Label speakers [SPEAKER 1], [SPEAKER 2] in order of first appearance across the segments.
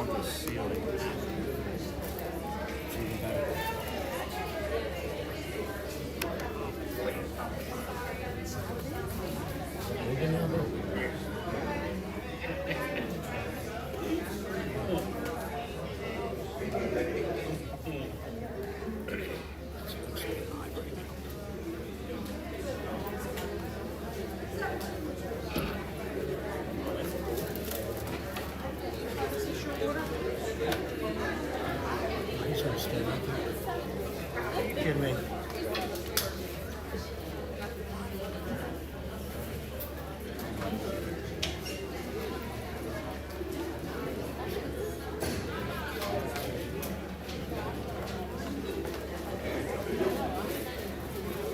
[SPEAKER 1] want the ceiling. He's gonna stay right there. Kidding me?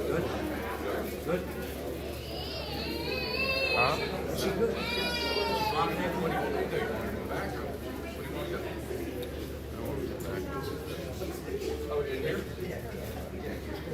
[SPEAKER 1] Good. Good. Huh? Is she good?
[SPEAKER 2] What do you want to do? You want to go back or what do you want to do? I don't want to go back. Oh, in here? Yeah.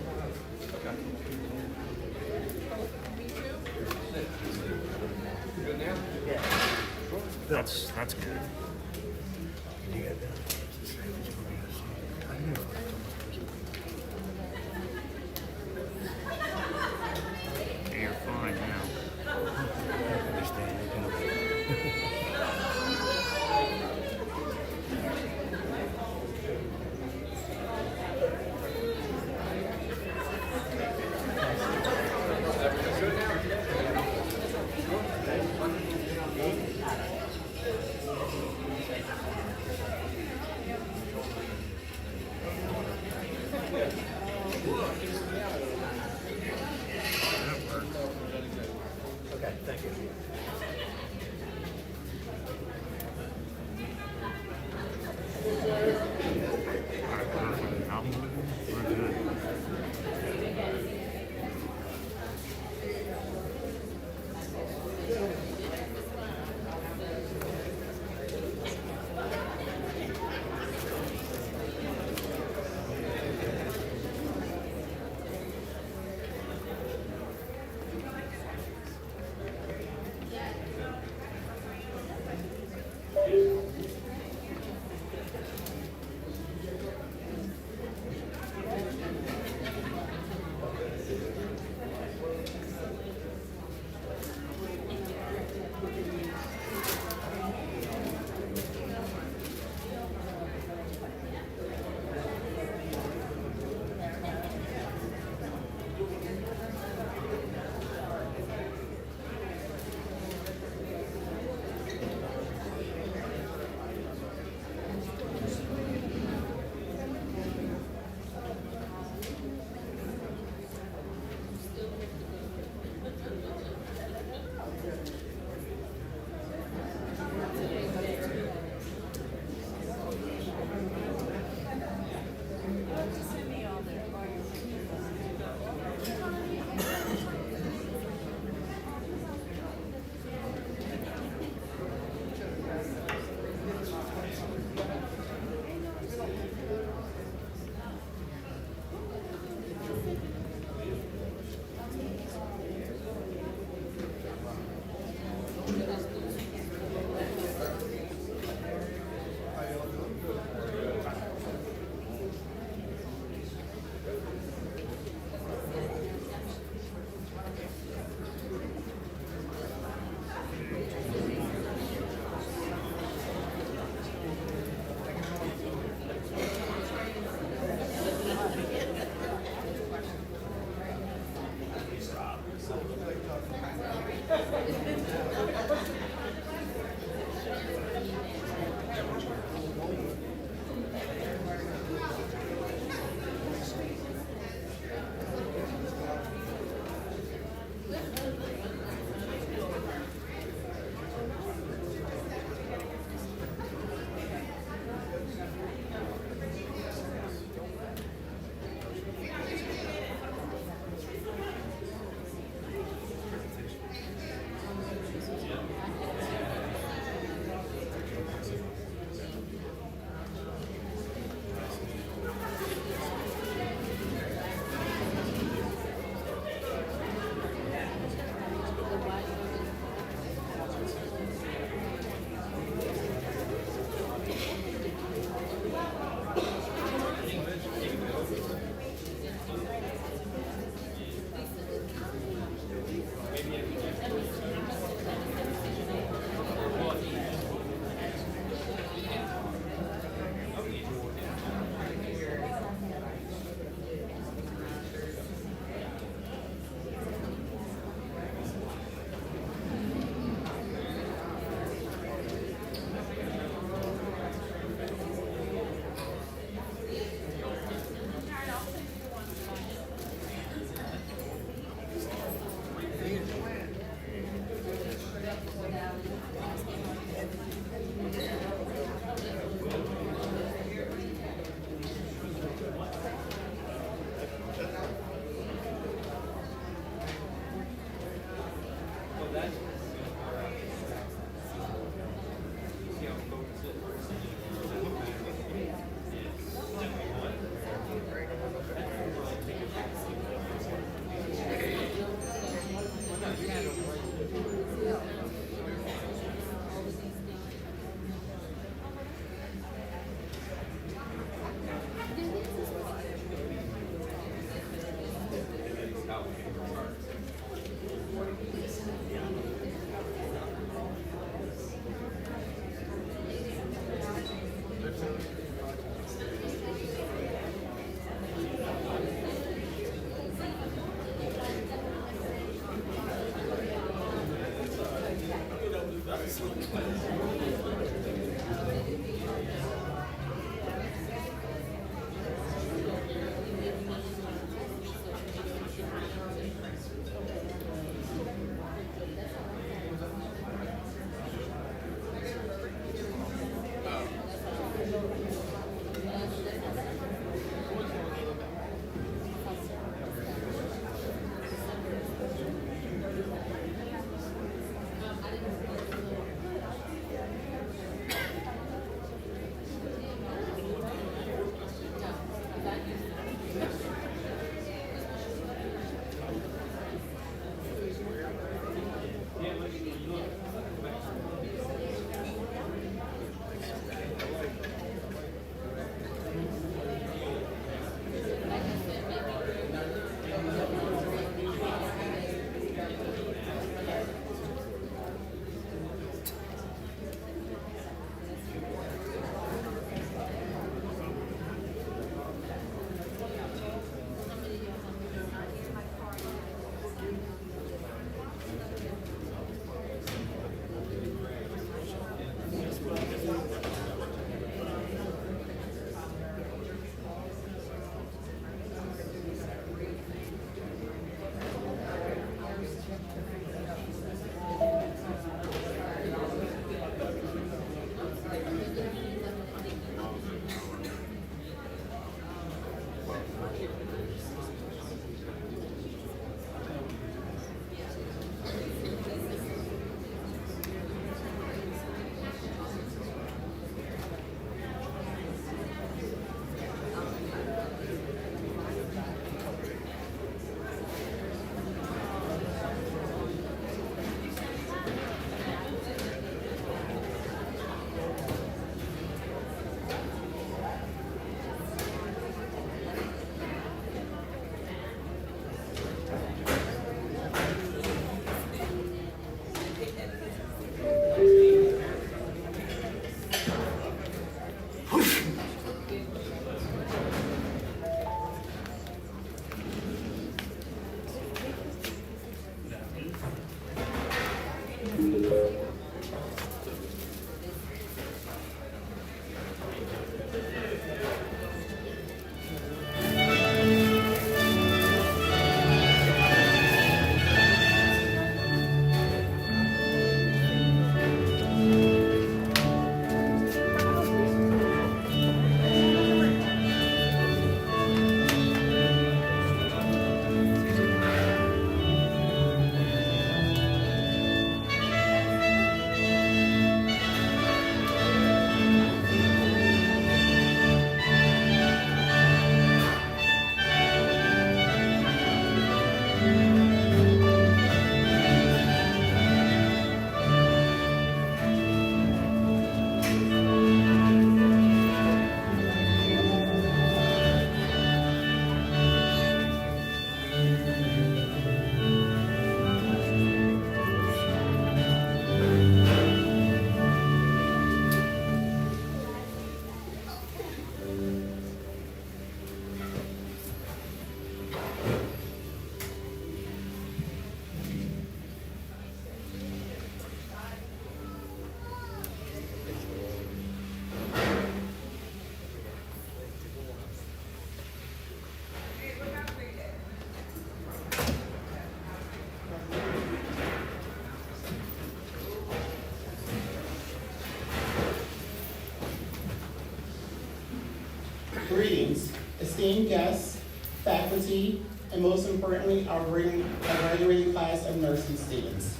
[SPEAKER 3] Greetings, esteemed guests, faculty, and most importantly, our graduating class of nursing students.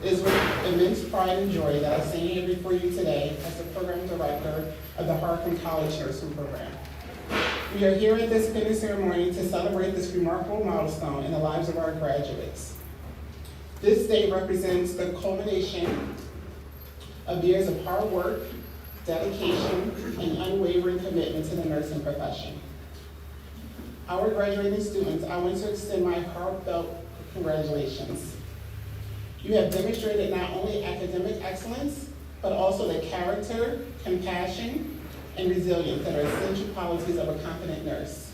[SPEAKER 3] It is with immense pride and joy that I stand here before you today as the program director of the Harcum College Nursing Program. We are here at this fitting ceremony to celebrate this remarkable milestone in the lives of our graduates. This day represents the culmination of years of hard work, dedication, and unwavering commitment to the nursing profession. Our graduating students, I want to extend my heartfelt congratulations. You have demonstrated not only academic excellence, but also the character, compassion, and resilience that are essential qualities of a competent nurse.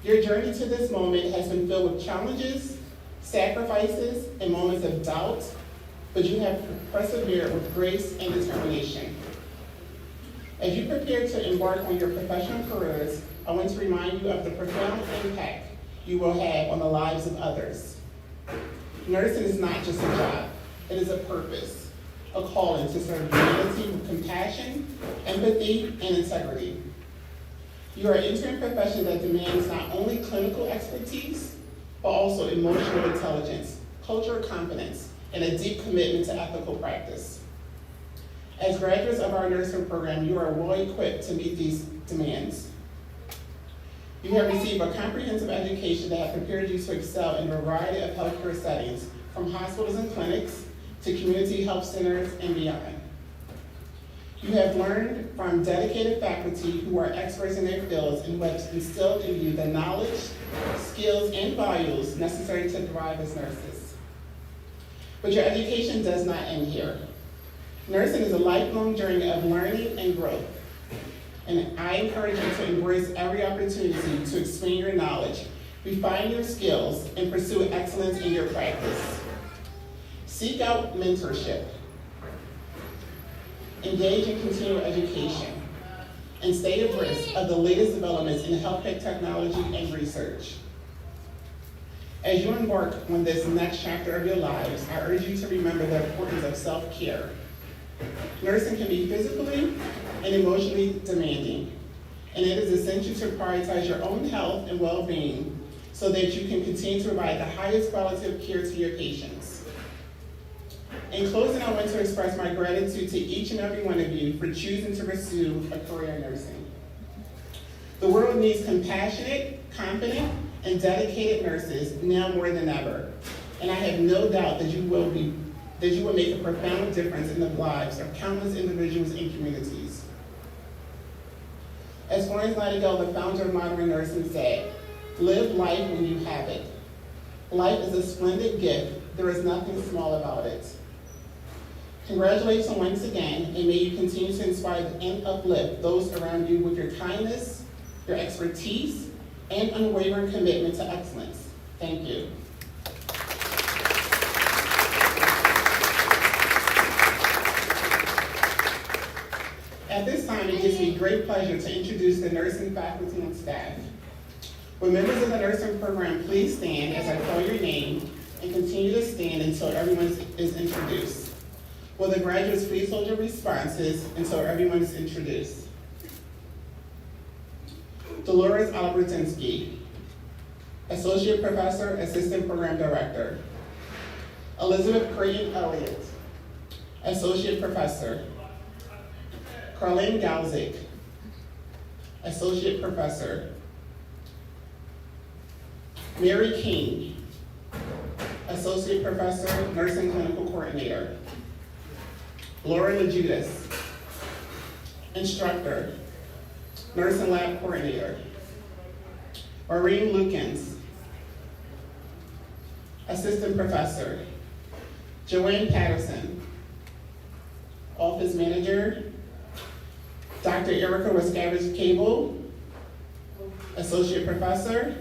[SPEAKER 3] Your journey to this moment has been filled with challenges, sacrifices, and moments of doubt, but you have persevered with grace and determination. As you prepare to embark on your professional careers, I want to remind you of the profound impact you will have on the lives of others. Nursing is not just a job, it is a purpose, a calling to serve humanity with compassion, empathy, and integrity. You are entering a profession that demands not only clinical expertise, but also emotional intelligence, cultural competence, and a deep commitment to ethical practice. As graduates of our nursing program, you are well equipped to meet these demands. You have received a comprehensive education that has prepared you to excel in a variety of healthcare settings, from hospitals and clinics to community health centers and beyond. You have learned from dedicated faculty who are experts in their fields and who have instilled in you the knowledge, skills, and values necessary to thrive as nurses. But your education does not end here. Nursing is a lifelong journey of learning and growth, and I encourage you to embrace every opportunity to expand your knowledge, refine your skills, and pursue excellence in your practice. Seek out mentorship, engage in continual education, and stay abreast of the latest developments in healthcare technology and research. As you embark on this next chapter of your lives, I urge you to remember the importance of self-care. Nursing can be physically and emotionally demanding, and it is essential to prioritize your own health and well-being so that you can continue to provide the highest quality of care to your patients. In closing, I want to express my gratitude to each and every one of you for choosing to pursue a career in nursing. The world needs compassionate, confident, and dedicated nurses now more than ever, and I have no doubt that you will make a profound difference in the lives of countless individuals and communities. As Florence Nightingale, the founder of modern nursing, said, "Live life when you have it. Life is a splendid gift. There is nothing small about it." Congratulations once again, and may you continue to inspire and uplift those around you with your kindness, your expertise, and unwavering commitment to excellence. Thank you. At this time, it gives me great pleasure to introduce the nursing faculty and staff. Will members of the nursing program please stand as I call your name and continue to stand until everyone is introduced. Will the graduates please hold your responses until everyone is introduced. Dolores Albertinsky, Associate Professor, Assistant Program Director. Elizabeth Creighton Elliott, Associate Professor. Carlene Galzik, Associate Professor. Mary King, Associate Professor, Nursing Clinical Coordinator. Laura LaJudas, Instructor, Nursing Lab Coordinator. Maureen Lukens, Assistant Professor. Joanne Patterson, Office Manager. Dr. Erica Wascavage Cable, Associate Professor.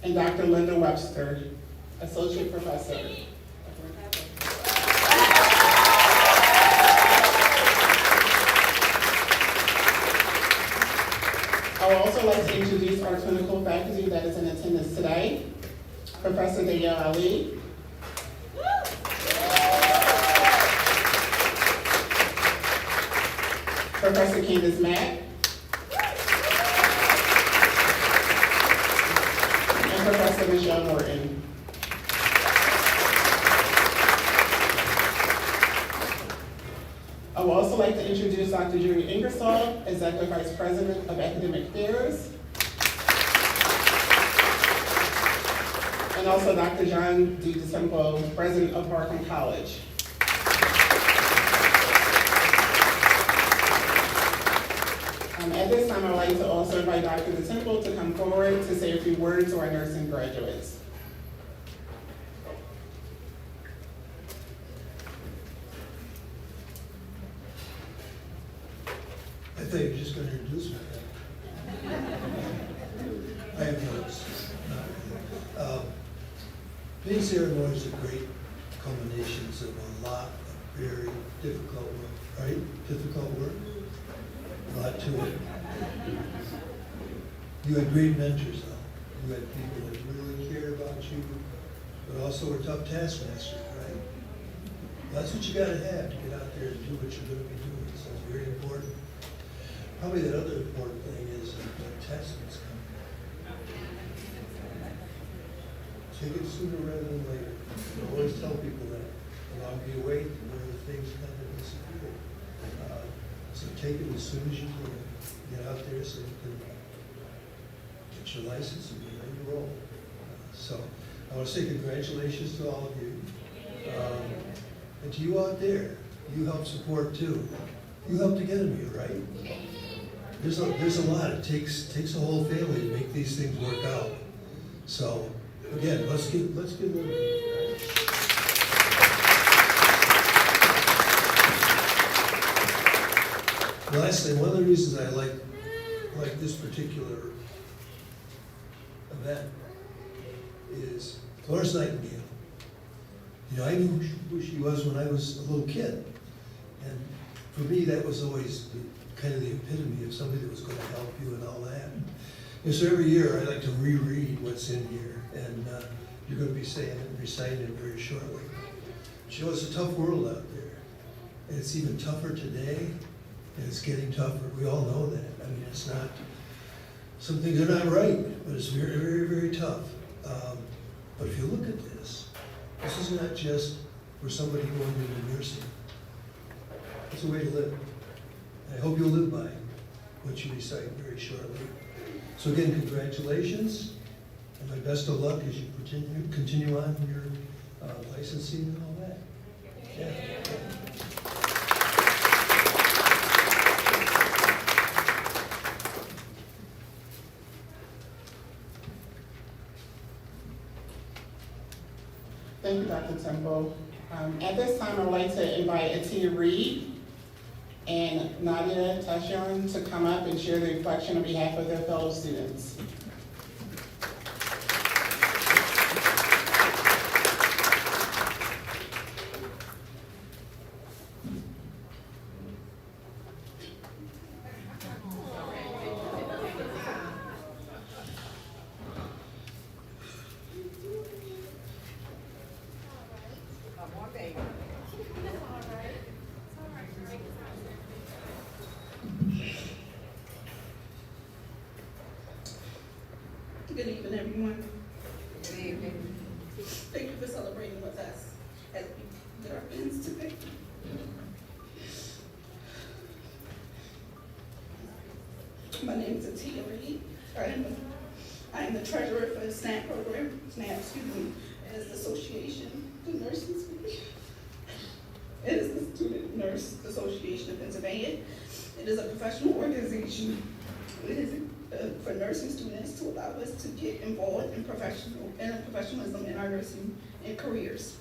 [SPEAKER 3] And Dr. Linda Webster, Associate Professor. I would also like to introduce our clinical faculty that is in attendance today. Professor Danielle Ali. Professor Candace Mack. Michelle Morton. I would also like to introduce Dr. Judy Ingersoll, Executive Vice President of Academic Affairs, and also Dr. John D. DeSempo, President of Harcum College. At this time, I would like to also invite Dr. DeSempo to come forward to say a few words to our nursing graduates.
[SPEAKER 1] I thought you were just going to introduce me. I have notes. These ceremonies are great culminations of a lot of very difficult work, right? Difficult work. A lot to it. You had great mentors, though. You had people that really cared about you, but also were tough taskmasters, right? That's what you got to have to get out there and do what you're going to be doing. So it's very important. Probably the other important thing is the test that's coming. Take it sooner rather than later. I always tell people that. The longer you wait, the more the things kind of disappear. So take it as soon as you can. Get out there so you can get your license and be ready to roll. So I want to say congratulations to all of you. And to you out there, you help support too. You help to get them here, right? There's a lot. It takes a whole family to make these things work out. So again, let's get moving. Right? Lastly, one of the reasons I like this particular event is Florence Nightingale. You know, I knew who she was when I was a little kid. And for me, that was always kind of the epitome of somebody that was going to help you and all that. And so every year, I like to reread what's in here. And you're going to be saying it and reciting it very shortly. She knows it's a tough world out there. And it's even tougher today. And it's getting tougher. We all know that. I mean, it's not, some things are not right, but it's very, very, very tough. But if you look at this is not just for somebody going into nursing. It's a way to live. And I hope you'll live by what you recite very shortly. So again, congratulations, and my best of luck as you continue on your licensing and all that. Yeah.
[SPEAKER 3] Thank you, Dr. Temple. At this time, I'd like to invite Atia Reed and Nadia Tashion to come up and share the reflection on behalf of their fellow students.
[SPEAKER 4] Good evening, everyone. Good evening. Thank you for celebrating with us as we get our pins today. My name is Atia Reed. I am the treasurer for the SNAP program. It is the Association of Nurses. It is the Student Nurse Association of Pennsylvania. It is a professional organization. It is for nursing students to allow us to get involved in professionalism in our nursing and careers.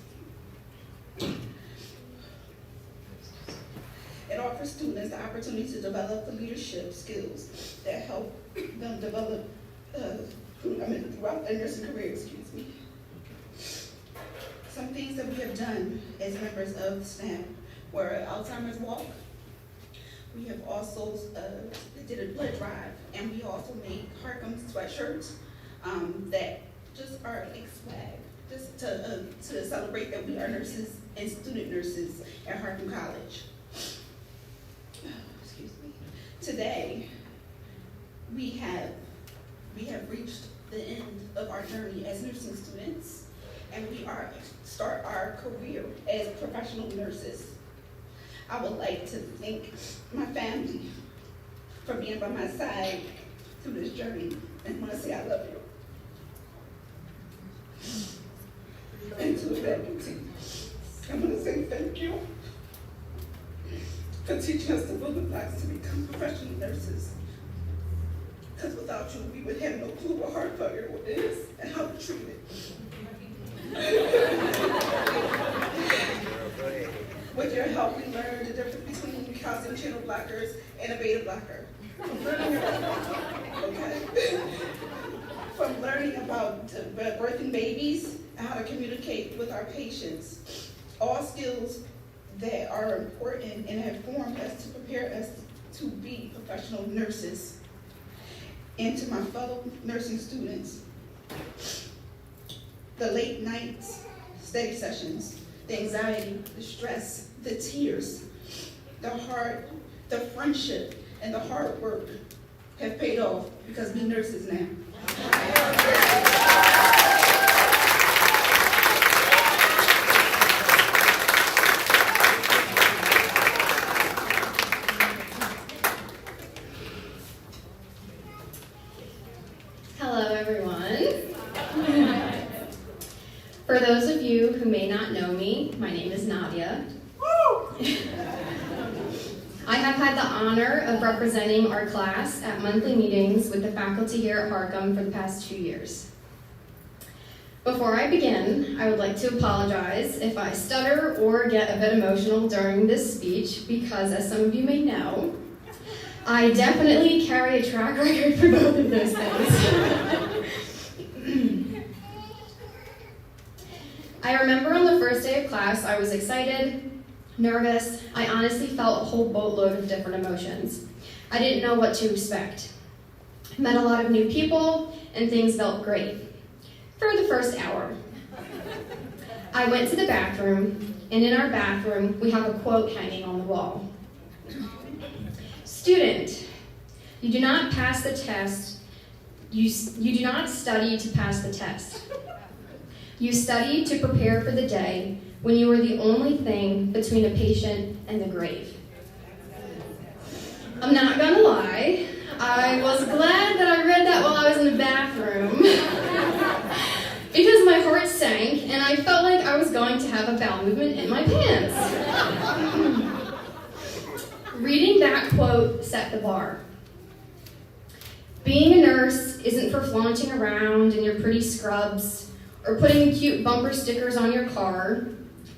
[SPEAKER 4] It offers students the opportunity to develop the leadership skills that help them develop throughout their nursing career, Some things that we have done as members of SNAP were Alzheimer's Walk. We have also did a blood drive, and we also made Harcum sweatshirts that just are like swag, just to celebrate that we are nurses and student nurses at Harcum College. Excuse me. Today, we have reached the end of our journey as nursing students, and we start our career as professional nurses. I would like to thank my family for being by my side through this journey, and want to say I love you. And to the faculty, I want to say thank you for teaching us the building blocks to become professional nurses. Because without you, we would have no clue what heart failure is and how to treat it. With your help, we learned the difference between calcium channel blockers and a beta blocker. From learning about birthing babies and how to communicate with our patients. All skills that are important and have formed us to prepare us to be professional nurses. And to my fellow nursing students, the late nights, study sessions, the anxiety, the stress, the tears, the friendship, and the hard work have paid off because we're nurses now.
[SPEAKER 5] Hello, everyone. For those of you who may not know me, my name is Nadia. I have had the honor of representing our class at monthly meetings with the faculty here at Harcum for the past 2 years. Before I begin, I would like to apologize if I stutter or get a bit emotional during this speech because, as some of you may know, I definitely carry a track record for both of those things. I remember on the first day of class, I was excited, nervous. I honestly felt a whole boatload of different emotions. I didn't know what to expect. Met a lot of new people, and things felt great. For the first hour. I went to the bathroom, and in our bathroom, we have a quote hanging on the wall. Student, you do not pass the test. You do not study to pass the test. You study to prepare for the day when you are the only thing between a patient and the grave. I'm not gonna lie, I was glad that I read that while I was in the bathroom because my heart sank and I felt like I was going to have a bowel movement in my pants. Reading that quote set the bar. Being a nurse isn't for flaunting around in your pretty scrubs or putting cute bumper stickers on your car,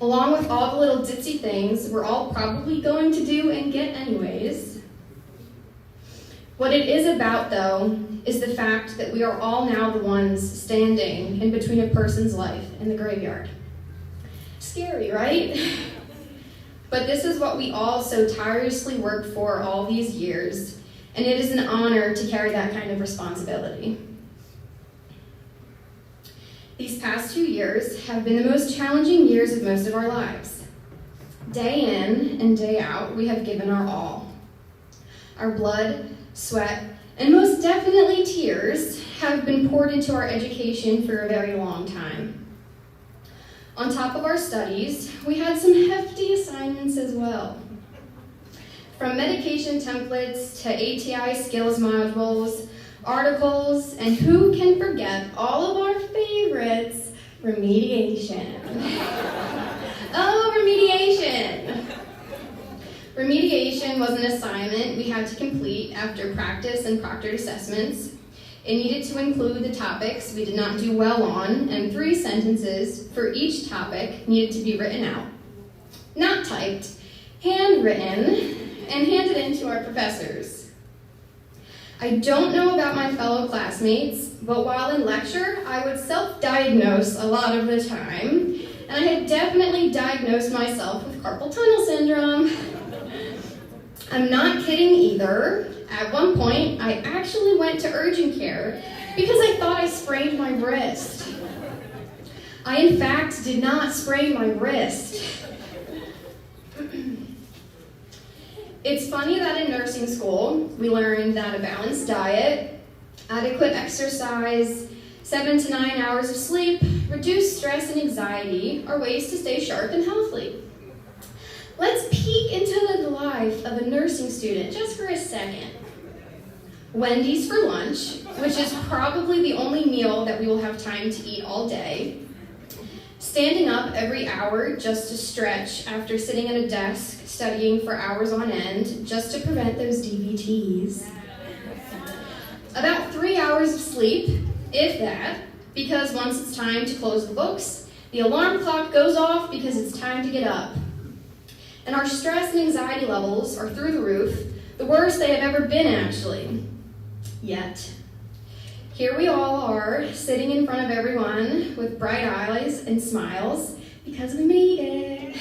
[SPEAKER 5] along with all the little ditzy things we're all probably going to do and get anyways. What it is about, though, is the fact that we are all now the ones standing in between a person's life and the graveyard. Scary, right? But this is what we all so tirelessly worked for all these years, and it is an honor to carry that kind of responsibility. These past 2 years have been the most challenging years of most of our lives. Day in and day out, we have given our all. Our blood, sweat, and most definitely tears have been poured into our education for a very long time. On top of our studies, we had some hefty assignments as well. From medication templates to ATI skills modules, articles, and who can forget all of our favorites, remediation. Oh, remediation! Remediation was an assignment we had to complete after practice and proctored assessments. It needed to include the topics we did not do well on, and 3 sentences for each topic needed to be written out. Not typed, handwritten, and handed in to our professors. I don't know about my fellow classmates, but while in lecture, I would self-diagnose a lot of the time, and I had definitely diagnosed myself with carpal tunnel syndrome. I'm not kidding either. At one point, I actually went to urgent care because I thought I sprained my wrist. I, in fact, did not sprain my wrist. It's funny that in nursing school, we learned that a balanced diet, adequate exercise, 7 to 9 hours of sleep, reduced stress and anxiety are ways to stay sharp and healthy. Let's peek into the life of a nursing student just for a second. Wendy's for lunch, which is probably the only meal that we will have time to eat all day. Standing up every hour just to stretch after sitting at a desk studying for hours on end just to prevent those DVTs. About 3 hours of sleep, if that, because once it's time to close the books, the alarm clock goes off because it's time to get up. And our stress and anxiety levels are through the roof, the worst they have ever been actually. Yet, here we all are, sitting in front of everyone with bright eyes and smiles because we made it.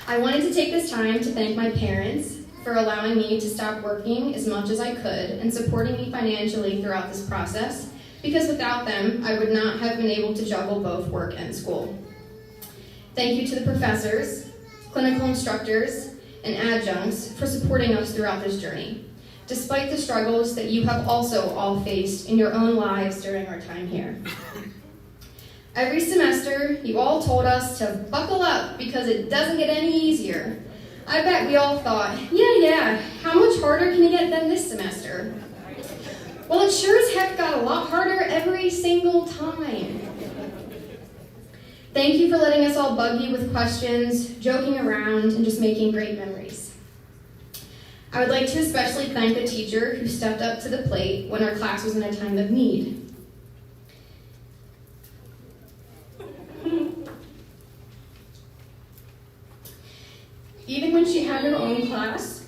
[SPEAKER 5] I wanted to take this time to thank my parents for allowing me to stop working as much as I could and supporting me financially throughout this process, because without them, I would not have been able to juggle both work and school. Thank you to the professors, clinical instructors, and adjuncts for supporting us throughout this journey, despite the struggles that you have also all faced in your own lives during our time here. Every semester, you all told us to buckle up because it doesn't get any easier. I bet we all thought, yeah, how much harder can it get than this semester? Well, it sure as heck got a lot harder every single time. Thank you for letting us all bug you with questions, joking around, and just making great memories. I would like to especially thank a teacher who stepped up to the plate when our class was in a time of need. Even when she had her own class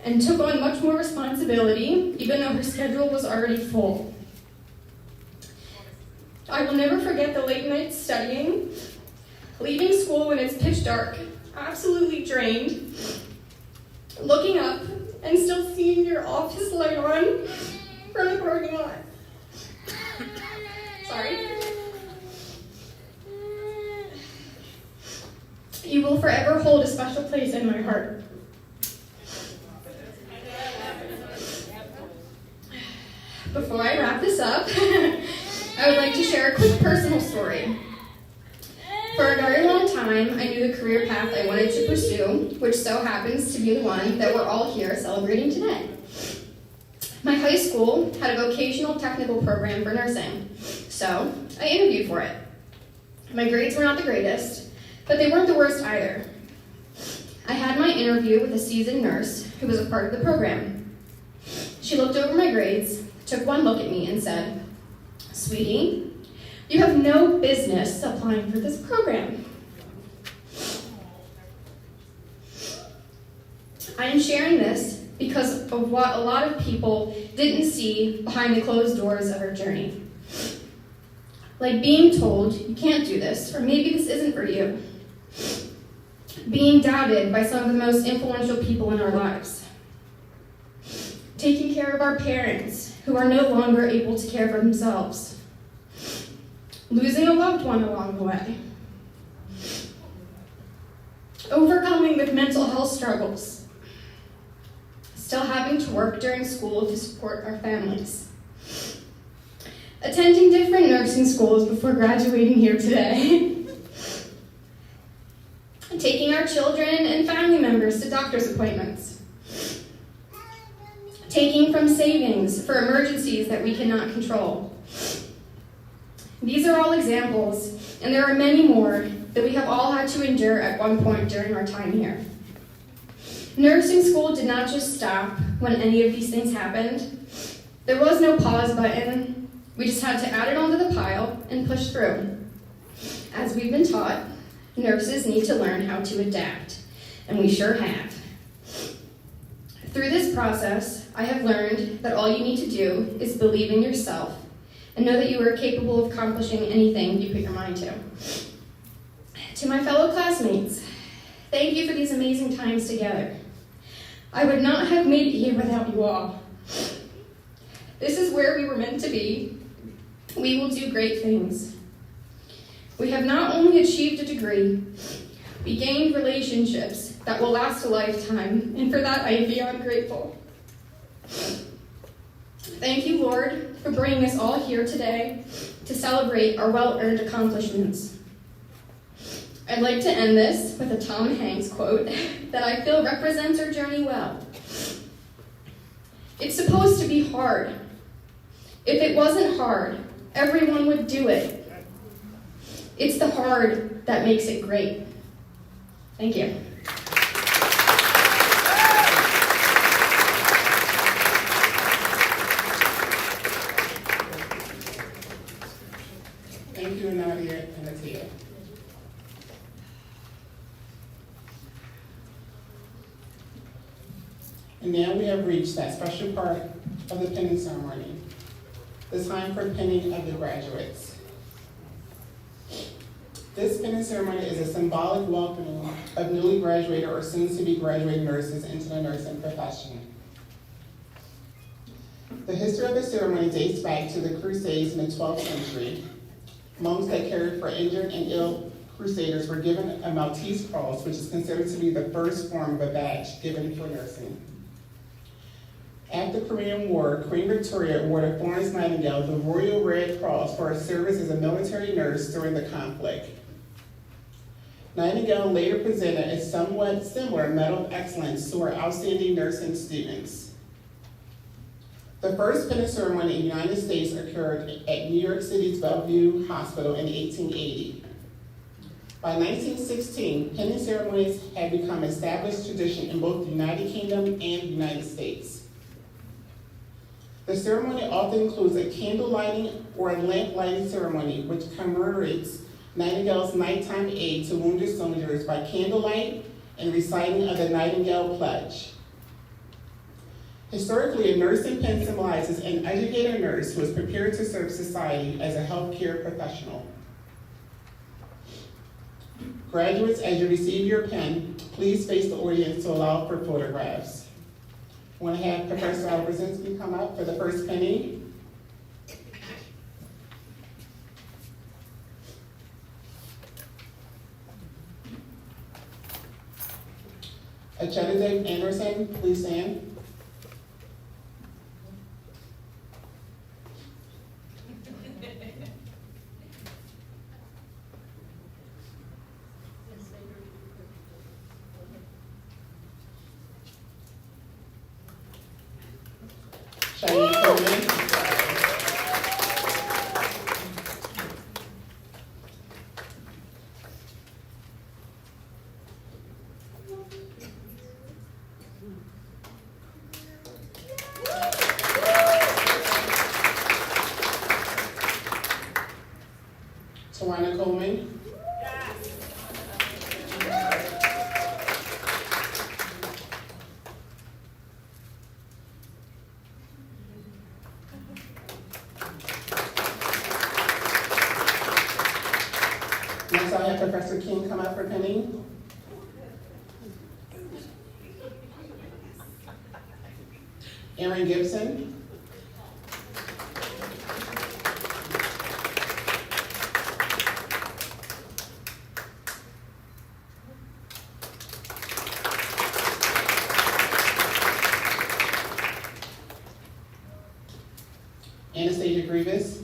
[SPEAKER 5] and took on much more responsibility, even though her schedule was already full. I will never forget the late nights studying, leaving school when it's pitch dark, absolutely drained, looking up and still seeing your office light on from the parking lot. Sorry. You will forever hold a special place in my heart. Before I wrap this up, I would like to share a quick personal story. For a very long time, I knew the career path I wanted to pursue, which so happens to be the one that we're all here celebrating today. My high school had a vocational technical program for nursing, so I interviewed for it. My grades were not the greatest, but they weren't the worst either. I had my interview with a seasoned nurse who was a part of the program. She looked over my grades, took one look at me, and said, "Sweetie, you have no business applying for this program." I am sharing this because of what a lot of people didn't see behind the closed doors of our journey. Like being told, you can't do this, or maybe this isn't for you. Being doubted by some of the most influential people in our lives. Taking care of our parents, who are no longer able to care for themselves. Losing a loved one along the way. Overcoming with mental health struggles. Still having to work during school to support our families. Attending different nursing schools before graduating here today. Taking our children and family members to doctor's appointments. Taking from savings for emergencies that we cannot control. These are all examples, and there are many more that we have all had to endure at one point during our time here. Nursing school did not just stop when any of these things happened. There was no pause button. We just had to add it onto the pile and push through. As we've been taught, nurses need to learn how to adapt, and we sure have. Through this process, I have learned that all you need to do is believe in yourself and know that you are capable of accomplishing anything you put your mind to. To my fellow classmates, thank you for these amazing times together. I would not have made it here without you all. This is where we were meant to be. We will do great things. We have not only achieved a degree, we gained relationships that will last a lifetime, and for that I am beyond grateful. Thank you, Lord, for bringing us all here today to celebrate our well-earned accomplishments. I'd like to end this with a Tom Hanks quote that I feel represents our journey well. It's supposed to be hard. If it wasn't hard, everyone would do it. It's the hard that makes it great. Thank you.
[SPEAKER 3] Thank you, Nadia and Atia. And now we have reached that special part of the pinning ceremony, the time for pinning of the graduates. This pinning ceremony is a symbolic welcoming of newly graduated or soon-to-be graduated nurses into the nursing profession. The history of the ceremony dates back to the Crusades in the 12th century. Monks that cared for injured and ill crusaders were given a Maltese cross, which is considered to be the first form of a badge given for nursing. After the Korean War, Queen Victoria awarded Florence Nightingale the Royal Red Cross for her service as a military nurse during the conflict. Nightingale later presented a somewhat similar Medal of Excellence to her outstanding nursing students. The first pinning ceremony in the United States occurred at New York City's Bellevue Hospital in 1880. By 1916, pinning ceremonies had become an established tradition in both the United Kingdom and the United States. The ceremony often includes a candle lighting or a lamp lighting ceremony, which commemorates Nightingale's nighttime aid to wounded soldiers by candlelight and reciting of the Nightingale Pledge. Historically, a nursing pin symbolizes an educated nurse who is prepared to serve society as a healthcare professional. Graduates, as you receive your pin, please face the audience to allow for photographs. I want to have Professor Alberzinski come up for the first pinning. Acheta Anderson, please stand. Shiny Coleman. Tawana Coleman. Next, I'll have Professor King come up for pinning. Aaron Gibson. Anastasia Grievous.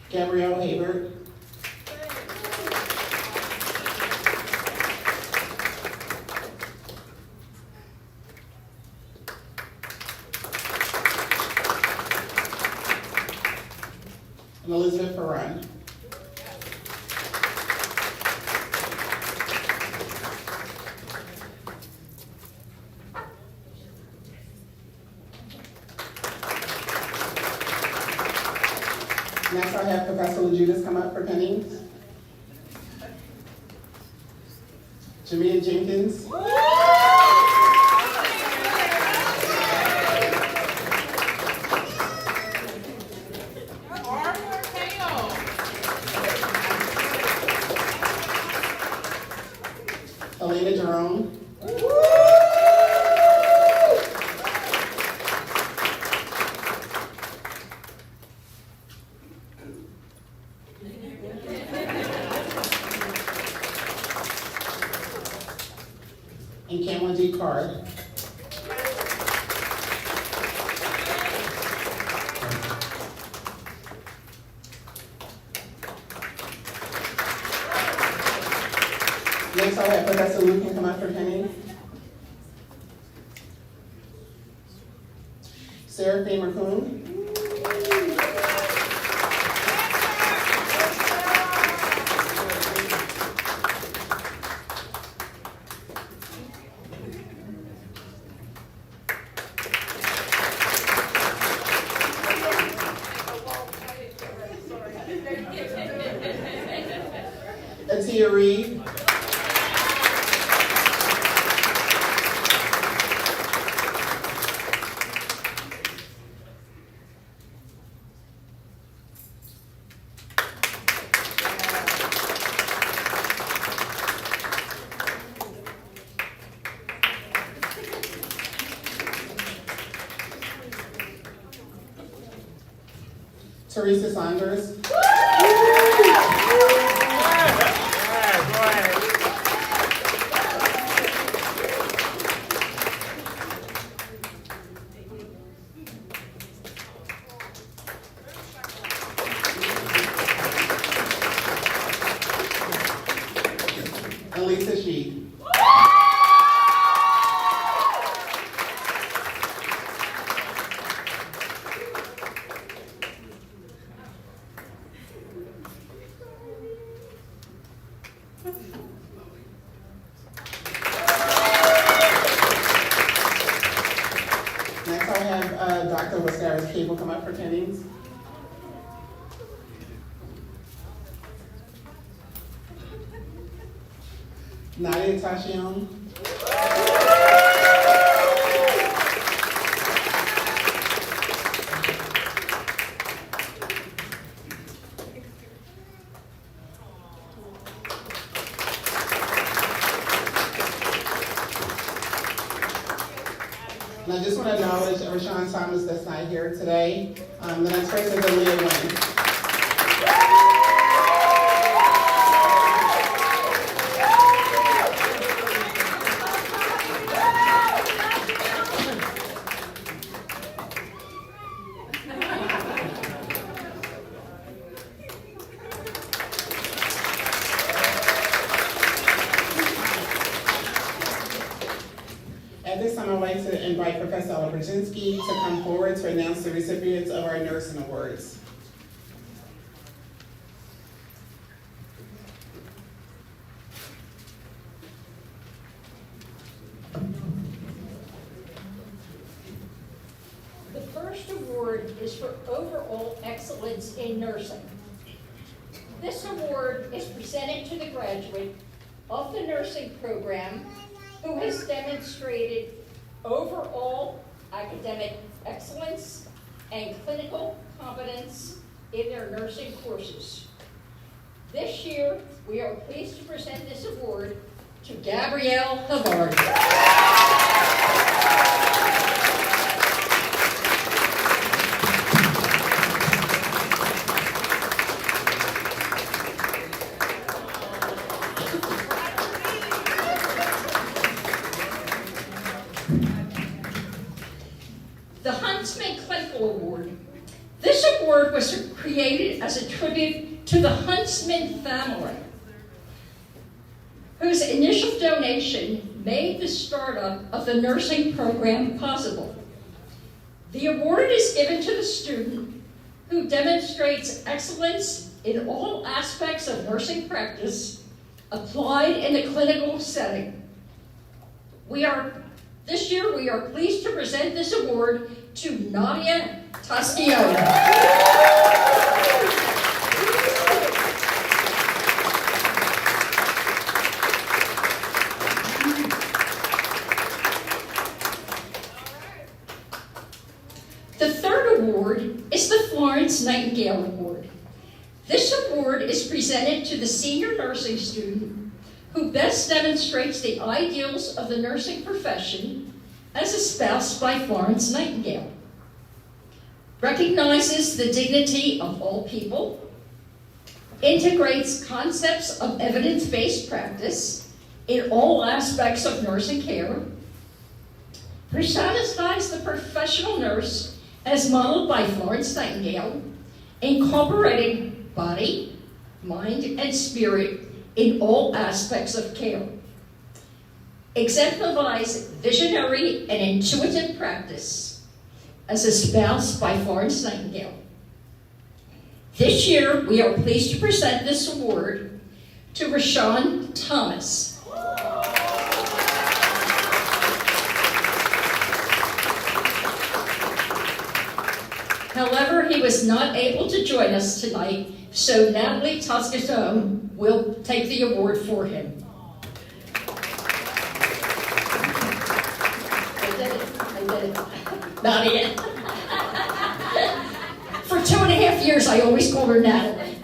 [SPEAKER 3] Gabrielle Haber. And Elizabeth Ferran. Next, I'll have Professor LaJudas come up for pinning. Jamia Jenkins. Elena Jerome. and Kamala D. Card. Next, I'll have Professor Lucan come up for penning. Sarah Famer Kuhn. Atia Reed. Teresa Saunders. And Lisa Sheik. Next, I'll have Dr. Lascaris Cable come up for pendings. Nadia Tashion. And I just want to acknowledge Rashawn Thomas that's not here today. The next person is Aaliyah Wynn. At this time, I'd like to invite Professor Brzezinski to come forward to announce the recipients of our nursing awards.
[SPEAKER 6] The first award is for overall excellence in nursing. This award is presented to the graduate of the nursing program who has demonstrated overall academic excellence and clinical competence in their nursing courses. This year, we are pleased to present this award to Gabrielle Havard. The Huntsman Clinical Award. This award was created as a tribute to the Huntsman family, whose initial donation made the startup of the nursing program possible. The award is given to the student who demonstrates excellence in all aspects of nursing practice applied in a clinical setting. This year, we are pleased to present this award to Nadia Tascione. The third award is the Florence Nightingale Award. This award is presented to the senior nursing student who best demonstrates the ideals of the nursing profession as espoused by Florence Nightingale, recognizes the dignity of all people, integrates concepts of evidence-based practice in all aspects of nursing care, personifies the professional nurse as modeled by Florence Nightingale, incorporating body, mind, and spirit in all aspects of care. Exemplifies visionary and intuitive practice as espoused by Florence Nightingale. This year, we are pleased to present this award to Rashawn Thomas. However, he was not able to join us tonight, so Natalie Toscatone will take the award for him. I did it. Not yet. For 2.5 years, I always called her Natalie.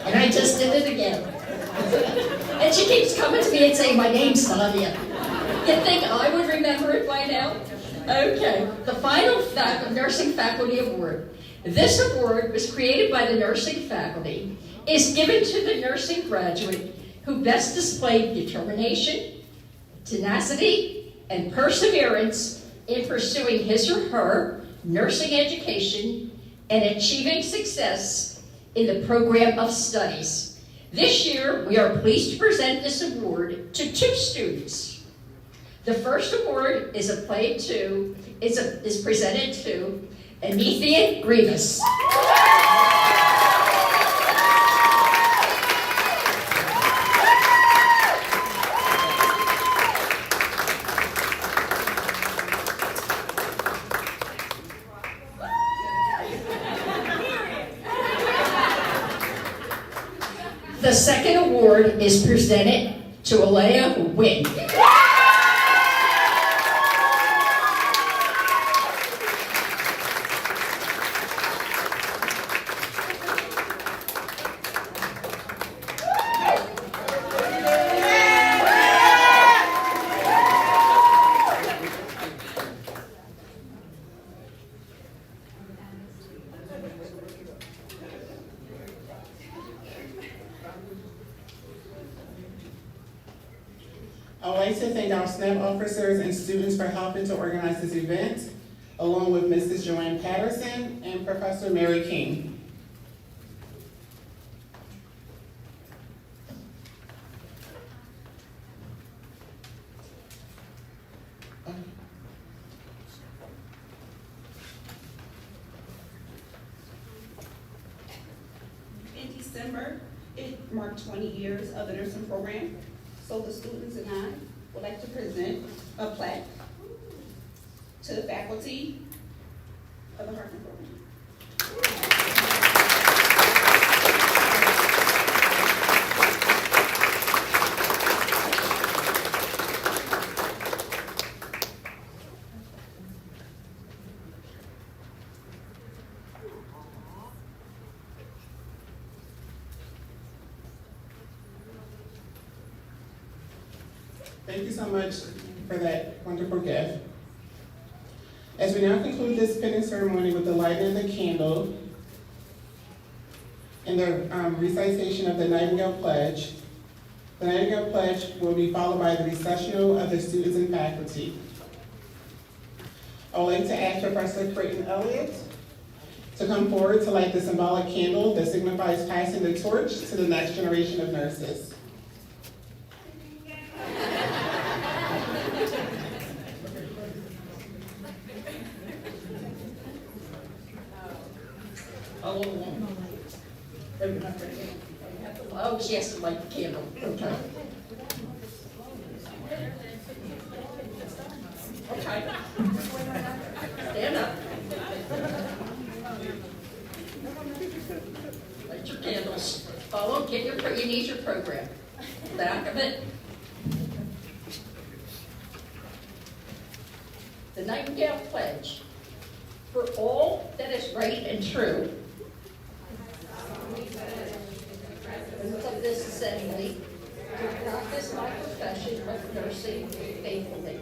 [SPEAKER 6] And I just did it again. And she keeps coming to me and saying, my name's Nadia. You'd think I would remember it by now? Okay, the final Nursing Faculty Award. This award was created by the nursing faculty, is given to the nursing graduate who best displayed determination, tenacity, and perseverance in pursuing his or her nursing education and achieving success in the program of studies. This year, we are pleased to present this award to 2 students. The first award is presented to Anethia Grievous. The second award is presented to Alea Wynn.
[SPEAKER 3] I would like to thank our SNAP officers and students for helping to organize this event, along with Mrs. Joanne Patterson and Professor Mary King.
[SPEAKER 4] In December, it marked 20 years of the nursing program. So the students and I would like to present a plaque to the faculty of the Harcum program.
[SPEAKER 3] Thank you so much for that wonderful gift. As we now conclude this pinning ceremony with the lighting of the candle and the recitation of the Nightingale Pledge, the Nightingale Pledge will be followed by the recessional of the students and faculty. I would like to ask Professor Creighton Elliott to come forward to light the symbolic candle that signifies passing the torch to the next generation of nurses.
[SPEAKER 6] Oh, she has to light the candle. Okay. Okay. Stand up. Light your candles. Follow, you need your program. Back of it. The Nightingale Pledge. For all that is right and true, of this assembly, to practice my profession of nursing faithfully.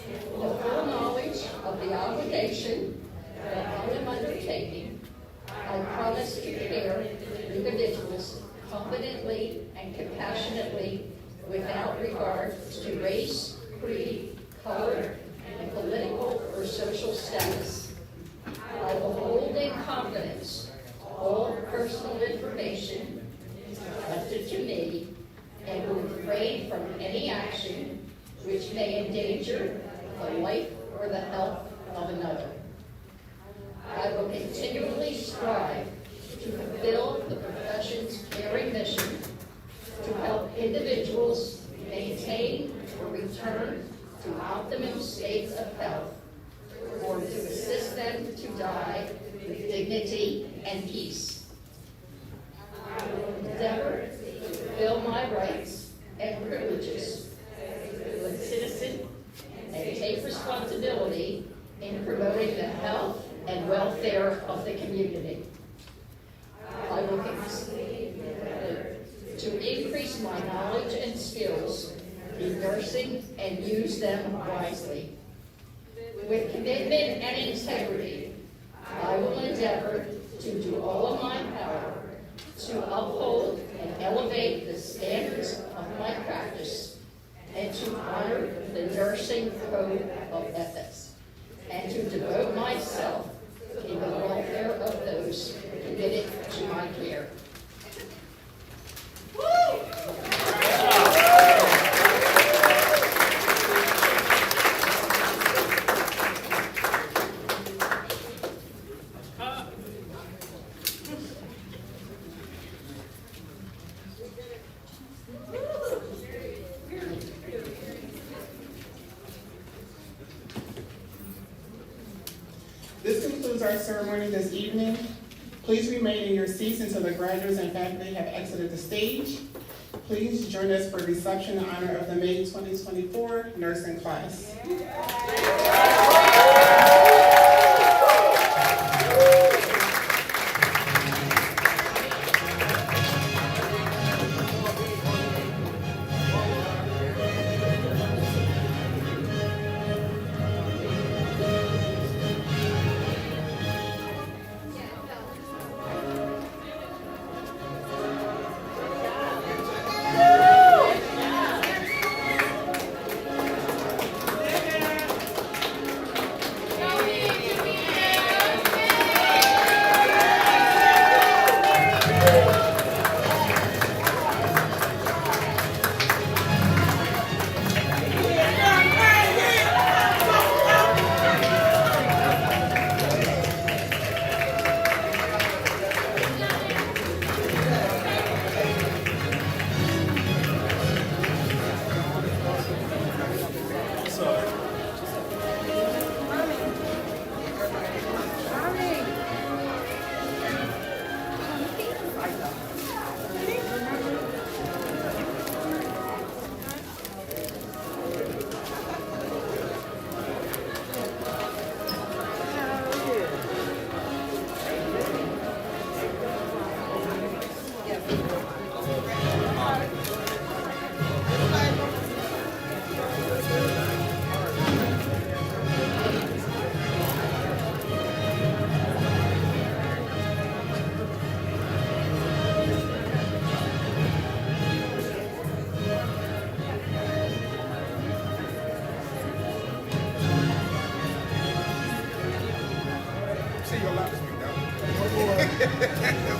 [SPEAKER 6] The full knowledge of the obligation that I am undertaking, I promise to care individuals competently and compassionately without regard to race, creed, color, and political or social status. I will hold in confidence all personal information entrusted to me and will refrain from any action which may endanger the life or the health of another. I will continually strive to fulfill the profession's caring mission to help individuals maintain or return to optimum states of health, or to assist them to die with dignity and peace. I will endeavor to fulfill my rights and privileges as a good citizen and take responsibility in promoting the health and welfare of the community. I will continue to increase my knowledge and skills in nursing and use them wisely. With commitment and integrity, I will endeavor to do all of my power to uphold and elevate the standards of my practice and to honor the nursing code of ethics and to devote myself in the welfare of those committed to my care.
[SPEAKER 3] This concludes our ceremony this evening. Please remain in your seats until the graduates and faculty have exited the stage. Please join us for reception in honor of the May 2024 nursing class.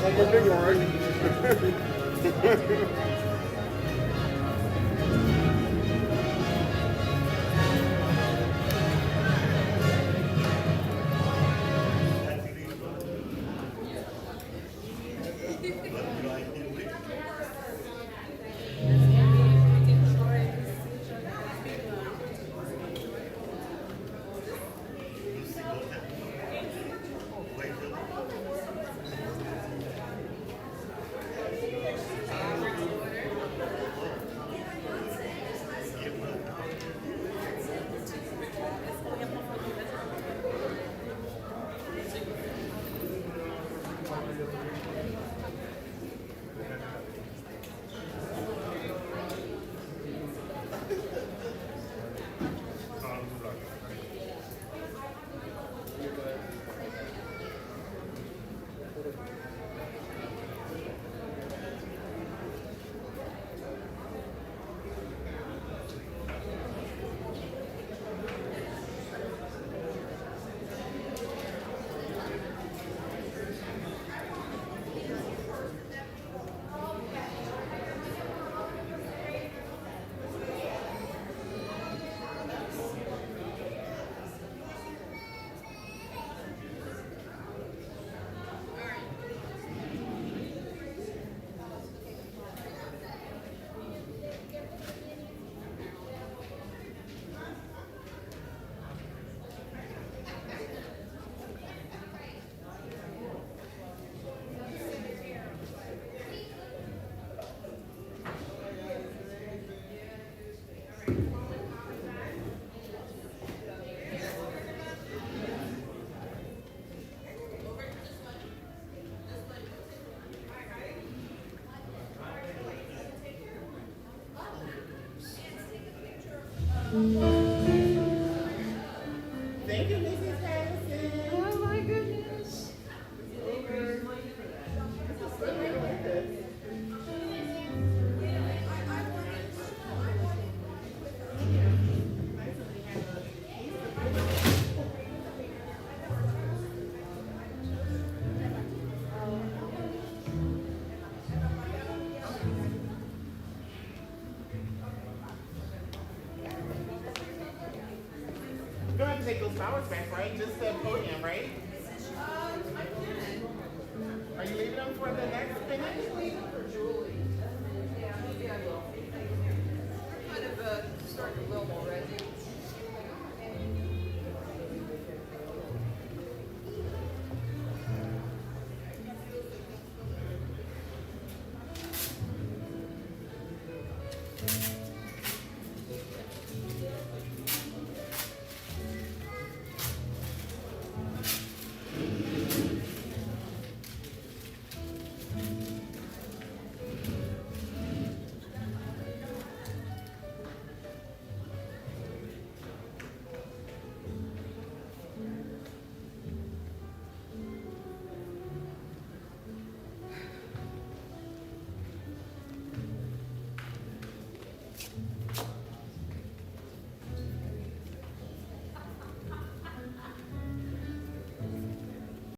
[SPEAKER 2] One more big one, right?
[SPEAKER 3] Thank you, Mrs. Patterson.
[SPEAKER 6] Oh, my goodness.
[SPEAKER 3] You don't have to take those flowers back, right? Just the podium, right? Are you leaving them for the next finish?
[SPEAKER 7] Yeah, maybe I will. Kind of starting to loom already.